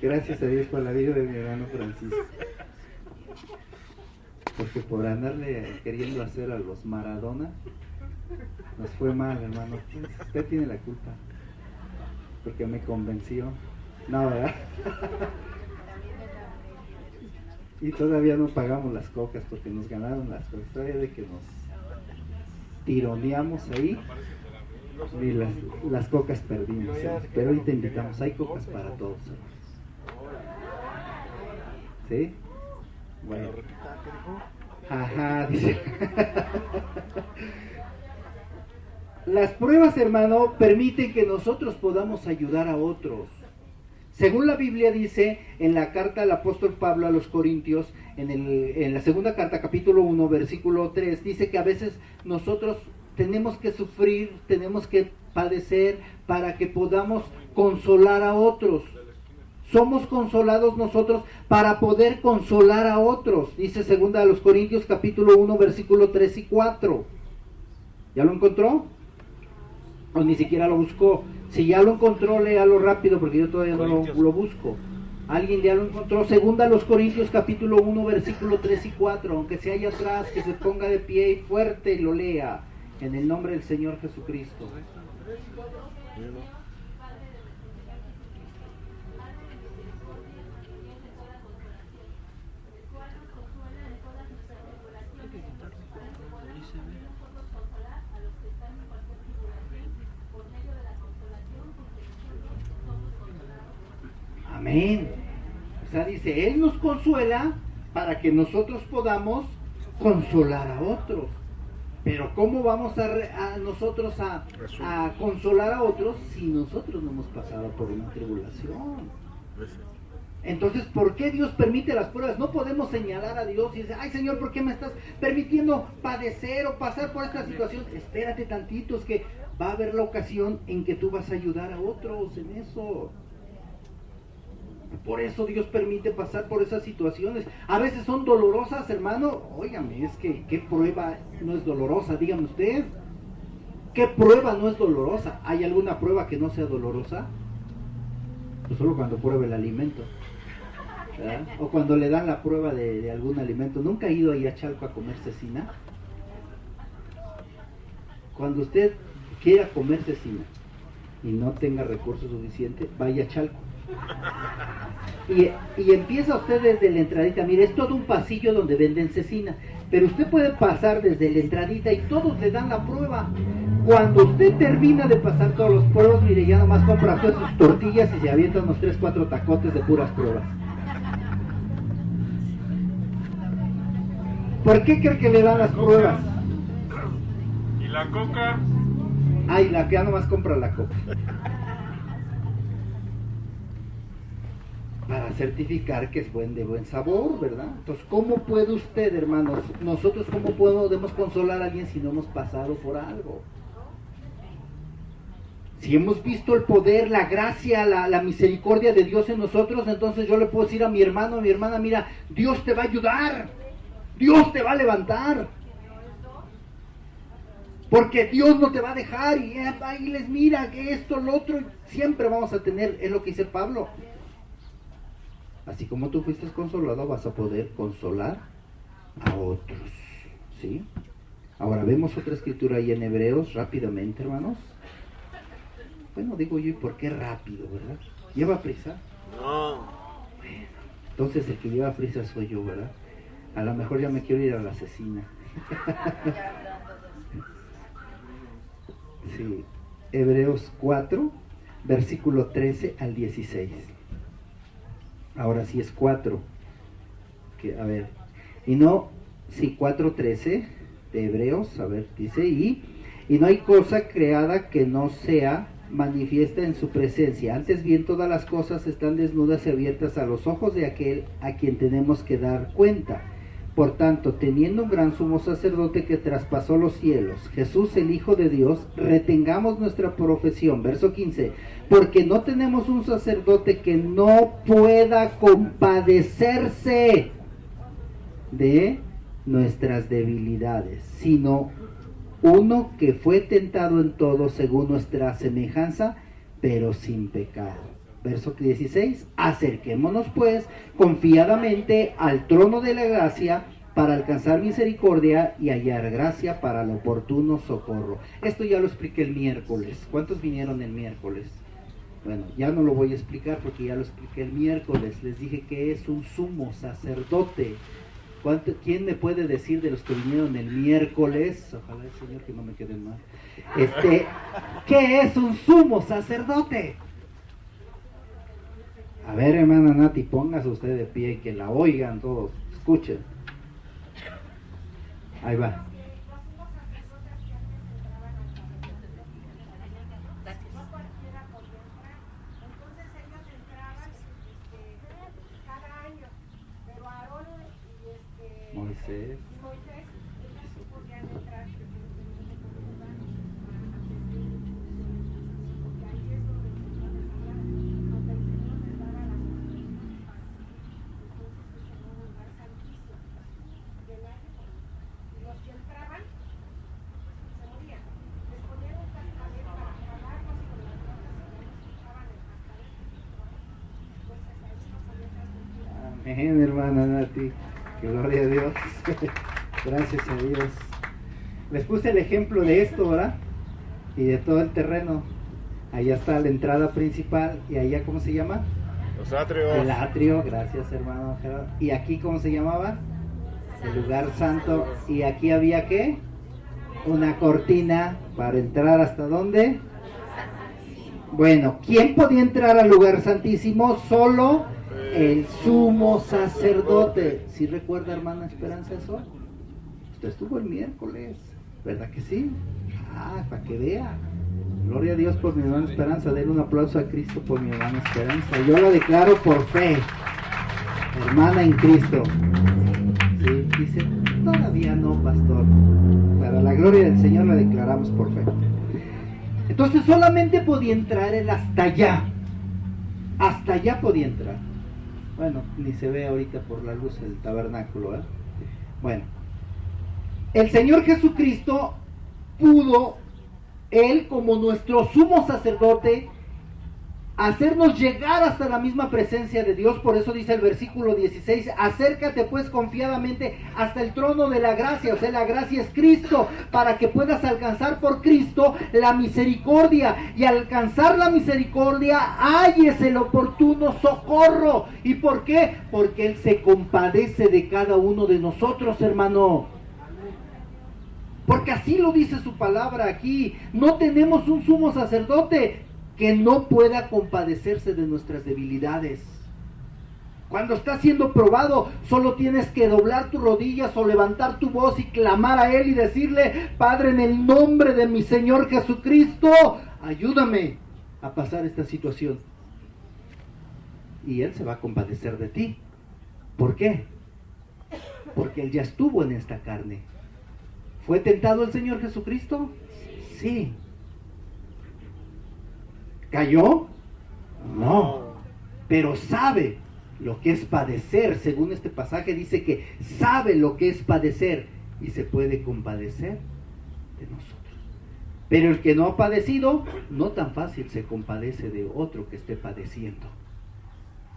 Gracias a Dios por la vida de mi hermano Francisco. Porque por andarle queriendo hacer a los Maradona, nos fue mal, hermano. Usted tiene la culpa. Porque me convenció. No, ¿verdad? Y todavía no pagamos las cocas porque nos ganaron las cocas. Todavía de que nos tironeamos ahí y las cocas perdimos. Pero hoy te invitamos. Hay cocas para todos, hermanos. ¿Sí? Bueno. Ajá, dice. Las pruebas, hermano, permiten que nosotros podamos ayudar a otros. Según la Biblia dice en la carta del apóstol Pablo a los Corintios, en la segunda carta, capítulo 1, versículo 3, dice que a veces nosotros tenemos que sufrir, tenemos que padecer para que podamos consolar a otros. somos consolados nosotros para poder consolar a otros. Dice 2 Corintios capítulo 1, versículo 3 y 4. ¿Ya lo encontró? O ni siquiera lo buscó. Si ya lo encontró, léalo rápido porque yo todavía no lo busco. ¿Alguien ya lo encontró? 2 Corintios capítulo 1, versículo 3 y 4. Aunque se haya atrás, que se ponga de pie y fuerte y lo lea. En el nombre del Señor Jesucristo. Amén. O sea, dice, Él nos consuela para que nosotros podamos consolar a otros. Pero ¿cómo vamos nosotros a consolar a otros si nosotros no hemos pasado por una tribulación? Entonces, ¿por qué Dios permite las pruebas? No podemos señalar a Dios y decir, ay Señor, ¿por qué me estás permitiendo padecer o pasar por esta situación? Espérate tantito, es que va a haber la ocasión en que tú vas a ayudar a otros en eso. Por eso Dios permite pasar por esas situaciones. A veces son dolorosas, hermano. Óigame, es que ¿qué prueba no es dolorosa? Dígame usted. ¿Qué prueba no es dolorosa? ¿Hay alguna prueba que no sea dolorosa? Pues solo cuando prueba el alimento, ¿verdad? O cuando le dan la prueba de algún alimento. ¿Nunca ha ido ahí a Chalco a comer cecina? Cuando usted quiera comer cecina y no tenga recursos suficientes, vaya a Chalco. Y empieza usted desde la entradita. Mire, es todo un pasillo donde venden cecina, pero usted puede pasar desde la entradita y todos le dan la prueba. Cuando usted termina de pasar todos los pruebas, mire, ya nomás compra usted sus tortillas y se avienta unos 3-4 tacotes de puras pruebas. ¿Por qué cree que le dan las pruebas? ¿Y la coca? Ay, la que ya nomás compra la coca. Para certificar que es de buen sabor, ¿verdad? Entonces, ¿cómo puede usted, hermanos, nosotros cómo podemos consolar a alguien si no hemos pasado por algo? Si hemos visto el poder, la gracia, la misericordia de Dios en nosotros, entonces yo le puedo decir a mi hermano, a mi hermana, mira, Dios te va a ayudar, Dios te va a levantar, porque Dios no te va a dejar, y ahí les mira, que esto, lo otro, siempre vamos a tener, es lo que dice Pablo. Así como tú fuiste consolado, vas a poder consolar a otros, ¿sí? Ahora vemos otra escritura ahí en Hebreos, rápidamente, hermanos. Bueno, digo yo, ¿y por qué rápido, verdad? ¿Lleva prisa? No. Bueno, entonces el que lleva prisa soy yo, ¿verdad? A lo mejor ya me quiero ir a la cecina. Sí, Hebreos 4, versículo 13 al 16. Ahora sí es 4. A ver, y no, sí, 4:13 de Hebreos, a ver, dice, y no hay cosa creada que no sea manifiesta en su presencia, antes bien todas las cosas están desnudas y abiertas a los ojos de aquel a quien tenemos que dar cuenta. Por tanto, teniendo un gran sumo sacerdote que traspasó los cielos, Jesús el Hijo de Dios, retengamos nuestra profesión. Verso 15, porque no tenemos un sacerdote que no pueda compadecerse de nuestras debilidades, sino uno que fue tentado en todo según nuestra semejanza, pero sin pecado. Verso 16, acerquémonos pues confiadamente al trono de la gracia para alcanzar misericordia y hallar gracia para el oportuno socorro. Esto ya lo expliqué el miércoles. ¿Cuántos vinieron el miércoles? Bueno, ya no lo voy a explicar porque ya lo expliqué el miércoles. Les dije que es un sumo sacerdote. ¿Quién me puede decir de los que vinieron el miércoles? Ojalá el Señor que no me quede mal. ¿Qué es un sumo sacerdote? A ver, hermana Nati, póngase usted de pie, que la oigan todos, escuchen. Ahí va. Moisés. Mi hermana Nati, gloria a Dios. Gracias a Dios. Les puse el ejemplo de esto, ¿verdad? Y de todo el terreno. Allá está la entrada principal. Y allá, ¿cómo se llama? Los atrios. El atrio, gracias hermano Gerardo. Y aquí, ¿cómo se llamaba? El lugar santo. Y aquí había, ¿qué? Una cortina para entrar, ¿hasta dónde? Bueno, ¿quién podía entrar al lugar santísimo? Solo el sumo sacerdote. ¿Sí recuerda, hermana Esperanza, eso? Usted estuvo el miércoles, ¿verdad que sí? Ah, para que vea. Gloria a Dios por mi hermana Esperanza. Denle un aplauso a Cristo por mi hermana Esperanza. Yo lo declaro por fe, hermana en Cristo. Sí, dice, todavía no, pastor. Para la gloria del Señor la declaramos por fe. Entonces solamente podía entrar él hasta allá. Hasta allá podía entrar. Bueno, ni se ve ahorita por la luz del tabernáculo, ¿eh? Bueno, el Señor Jesucristo pudo, Él como nuestro sumo sacerdote, hacernos llegar hasta la misma presencia de Dios. Por eso dice el versículo 16, acércate pues confiadamente hasta el trono de la gracia. O sea, la gracia es Cristo, para que puedas alcanzar por Cristo la misericordia, y al alcanzar la misericordia halles el oportuno socorro. ¿Y por qué? Porque Él se compadece de cada uno de nosotros, hermano. Porque así lo dice su palabra aquí. No tenemos un sumo sacerdote que no pueda compadecerse de nuestras debilidades. Cuando estás siendo probado, solo tienes que doblar tus rodillas o levantar tu voz y clamar a Él y decirle, Padre, en el nombre de mi Señor Jesucristo, ayúdame a pasar esta situación. Y Él se va a compadecer de ti. ¿Por qué? Porque Él ya estuvo en esta carne. ¿Fue tentado el Señor Jesucristo? Sí. ¿Cayó? No. Pero sabe lo que es padecer. Según este pasaje dice que sabe lo que es padecer y se puede compadecer de nosotros. Pero el que no ha padecido, no tan fácil se compadece de otro que esté padeciendo.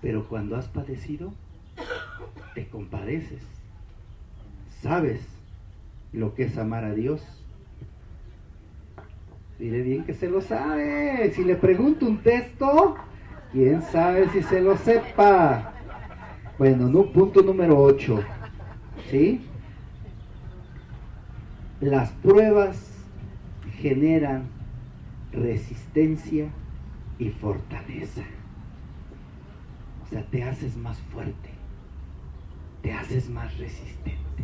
Pero cuando has padecido, te compadeces. Sabes lo que es amar a Dios. Dile bien que se lo sabe. Si le pregunto un texto, ¿quién sabe si se lo sepa? Bueno, no, punto número 8. ¿Sí? Las pruebas generan resistencia y fortaleza. O sea, te haces más fuerte, te haces más resistente.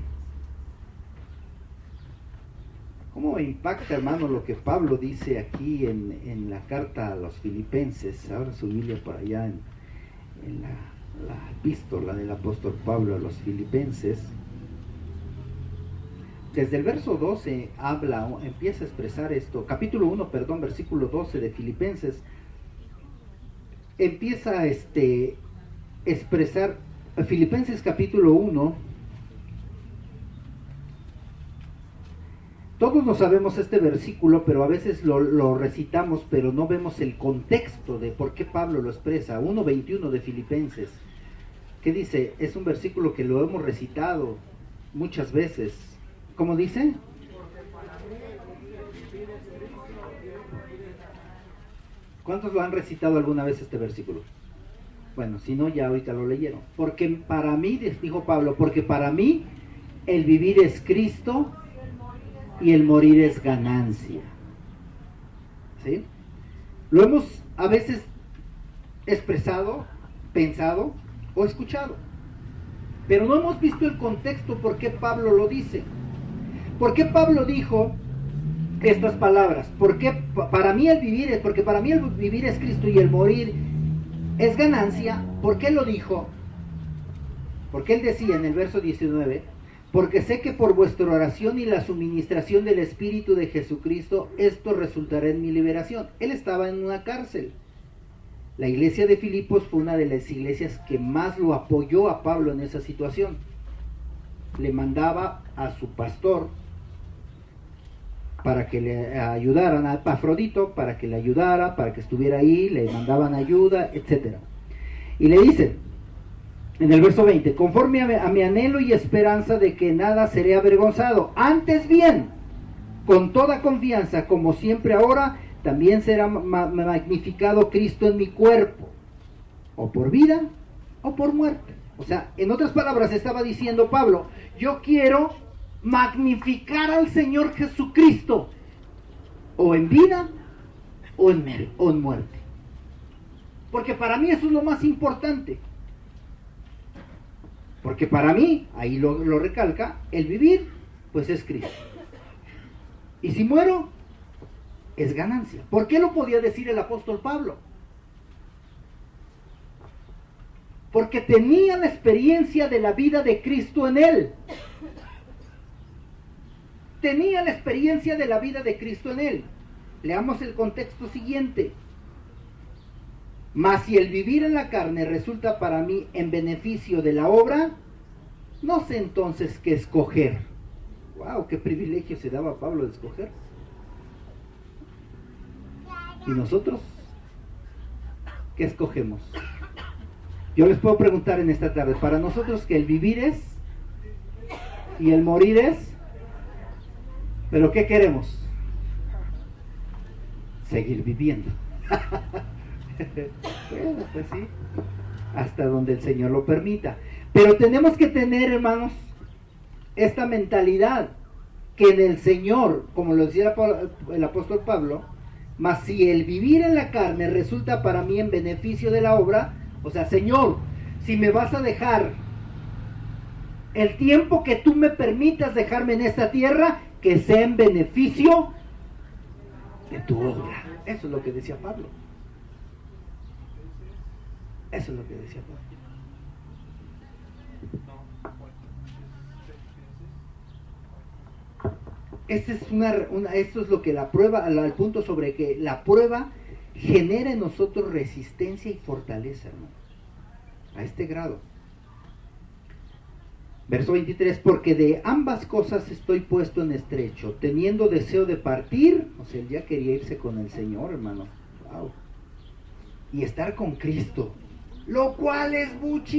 ¿Cómo me impacta, hermano, lo que Pablo dice aquí en la carta a los Filipenses? Ahora su Biblia por allá en la epístola del apóstol Pablo a los Filipenses. Desde el verso 12 empieza a expresar esto. Capítulo 1, perdón, versículo 12 de Filipenses. Empieza a expresar, Filipenses capítulo 1. Todos no sabemos este versículo, pero a veces lo recitamos, pero no vemos el contexto de por qué Pablo lo expresa. 1:21 de Filipenses. ¿Qué dice? Es un versículo que lo hemos recitado muchas veces. ¿Cómo dice? ¿Cuántos lo han recitado alguna vez este versículo? Bueno, si no, ya ahorita lo leyeron. Porque para mí, dijo Pablo, porque para mí el vivir es Cristo y el morir es ganancia. ¿Sí? Lo hemos a veces expresado, pensado o escuchado, pero no hemos visto el contexto por qué Pablo lo dice. ¿Por qué Pablo dijo estas palabras? Porque para mí el vivir es Cristo y el morir es ganancia. ¿Por qué lo dijo? Porque él decía en el verso 19, porque sé que por vuestra oración y la suministración del Espíritu de Jesucristo, esto resultará en mi liberación. Él estaba en una cárcel. La iglesia de Filipos fue una de las iglesias que más lo apoyó a Pablo en esa situación. Le mandaba a su pastor para que le ayudaran, a Epafrodito, para que le ayudara, para que estuviera ahí, le mandaban ayuda, etc. Y le dicen, En el verso 20, conforme a mi anhelo y esperanza de que nada seré avergonzado, antes bien, con toda confianza, como siempre ahora, también será magnificado Cristo en mi cuerpo, o por vida, o por muerte. O sea, en otras palabras estaba diciendo Pablo, yo quiero magnificar al Señor Jesucristo, o en vida, o en muerte. Porque para mí eso es lo más importante. Porque para mí, ahí lo recalca, el vivir, pues es Cristo. Y si muero, es ganancia. ¿Por qué lo podía decir el apóstol Pablo? Porque tenía la experiencia de la vida de Cristo en él. Tenía la experiencia de la vida de Cristo en él. Leamos el contexto siguiente. Mas si el vivir en la carne resulta para mí en beneficio de la obra, no sé entonces qué escoger. ¡Wow! ¡Qué privilegio se daba a Pablo de escoger! ¿Y nosotros? ¿Qué escogemos? Yo les puedo preguntar en esta tarde, para nosotros que el vivir es y el morir es, ¿pero qué queremos? Seguir viviendo. Bueno, pues sí, hasta donde el Señor lo permita. Pero tenemos que tener, hermanos, esta mentalidad que en el Señor, como lo decía el apóstol Pablo, mas si el vivir en la carne resulta para mí en beneficio de la obra, o sea, Señor, si me vas a dejar el tiempo que tú me permitas dejarme en esta tierra, que sea en beneficio de tu obra. Eso es lo que decía Pablo. Eso es lo que decía Pablo. Esto es lo que la prueba, el punto sobre que la prueba genera en nosotros resistencia y fortaleza, hermano, a este grado. Verso 23, porque de ambas cosas estoy puesto en estrecho, teniendo deseo de partir, o sea, él ya quería irse con el Señor, hermano, wow, y estar con Cristo, lo cual es muchísimo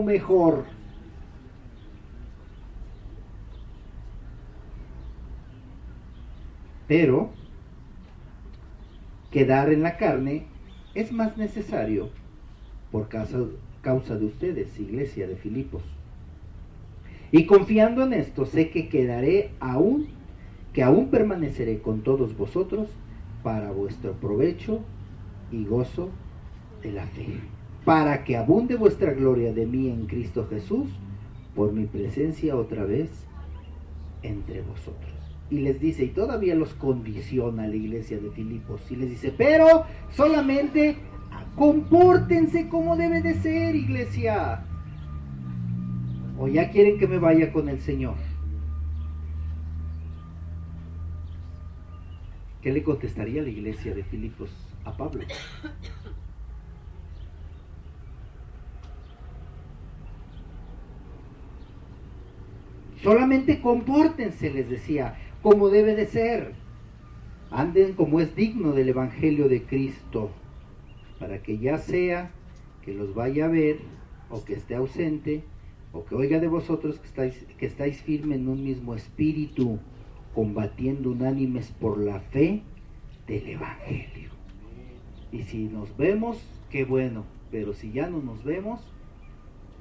mejor. Pero quedar en la carne es más necesario por causa de ustedes, iglesia de Filipos. Y confiando en esto, sé que quedaré aún permaneceré con todos vosotros para vuestro provecho y gozo de la fe, para que abunde vuestra gloria de mí en Cristo Jesús, por mi presencia otra vez entre vosotros. Y les dice, y todavía los condiciona la iglesia de Filipos, y les dice, pero solamente compórtense como debe de ser, iglesia. O ya quieren que me vaya con el Señor. ¿Qué le contestaría la iglesia de Filipos a Pablo? Solamente compórtense, les decía, como debe de ser. Anden como es digno del Evangelio de Cristo, para que ya sea que los vaya a ver, o que esté ausente, o que oiga de vosotros que estáis firmes en un mismo espíritu, combatiendo unánimes por la fe del Evangelio. Y si nos vemos, qué bueno, pero si ya no nos vemos,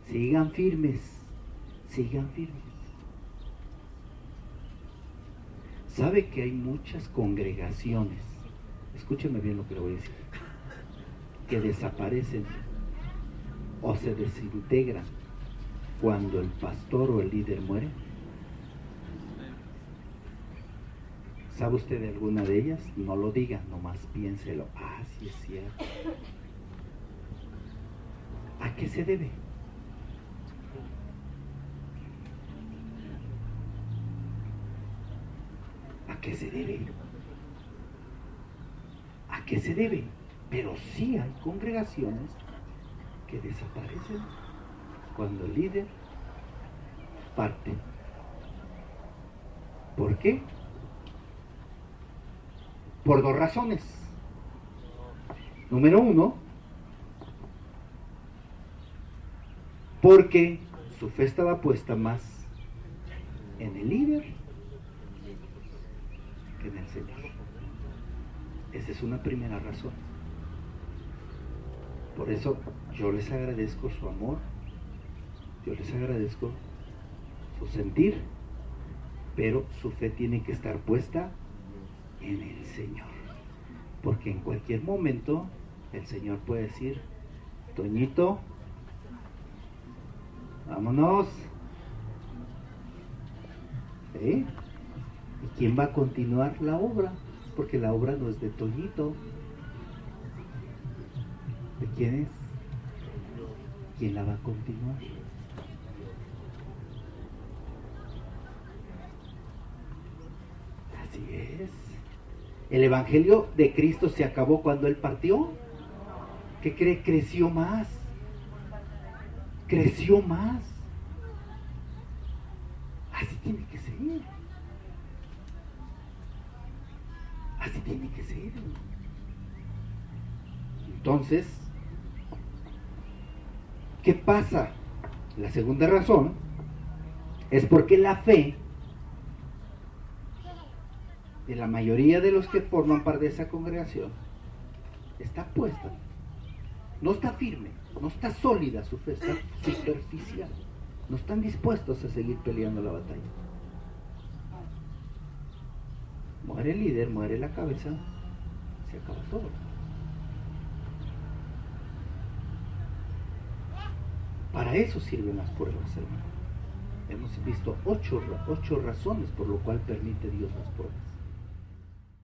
sigan firmes, sigan firmes. ¿Sabe que hay muchas congregaciones, escúcheme bien lo que le voy a decir, que desaparecen o se desintegran cuando el pastor o el líder muere? ¿Sabe usted de alguna de ellas? No lo diga, nomás piénselo. Ah, sí es cierto. ¿A qué se debe? ¿A qué se debe? ¿A qué se debe? Pero sí hay congregaciones que desaparecen cuando el líder parte. ¿Por qué? Por dos razones. Número uno, porque su fe estaba puesta más en el líder que en el Señor. Esa es una primera razón. Por eso yo les agradezco su amor, yo les agradezco su sentir, pero su fe tiene que estar puesta en el Señor, porque en cualquier momento el Señor puede decir: Toñito, vámonos. ¿Sí? ¿Y quién va a continuar la obra? Porque la obra no es de Toñito. ¿De quién es? ¿Quién la va a continuar? Así es. ¿El Evangelio de Cristo se acabó cuando Él partió? ¿Qué cree? Creció más. Creció más. Así tiene que ser. Así tiene que ser. Entonces, ¿qué pasa? La segunda razón es porque la fe de la mayoría de los que forman parte de esa congregación está puesta, no está firme, no está sólida su fe, está superficial. No están dispuestos a seguir peleando la batalla. Muere el líder, muere la cabeza, se acaba todo. Para eso sirven las pruebas, hermano. Hemos visto ocho razones por lo cual permite Dios las pruebas.